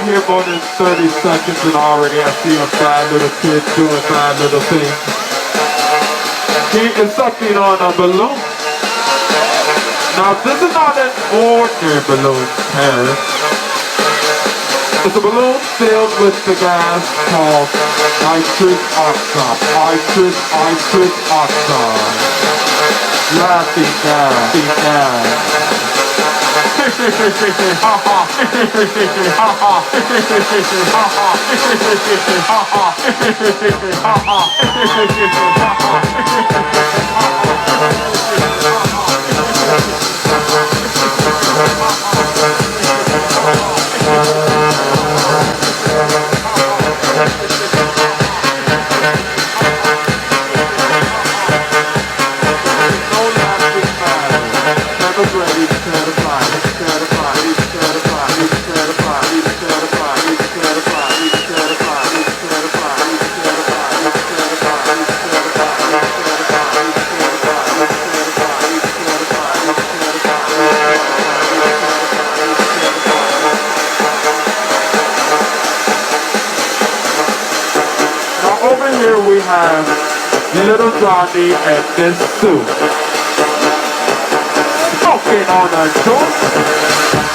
here more than 30 seconds and already I see a bad little kid doing bad little things. He is sucking on a balloon. Now this is not an ordinary balloon, Paris. It's a balloon filled with the gas called nitrous oxide. Nitrous oxide. Laughing gas. Here we have Little Johnny and Miss Sue smoking on a joint.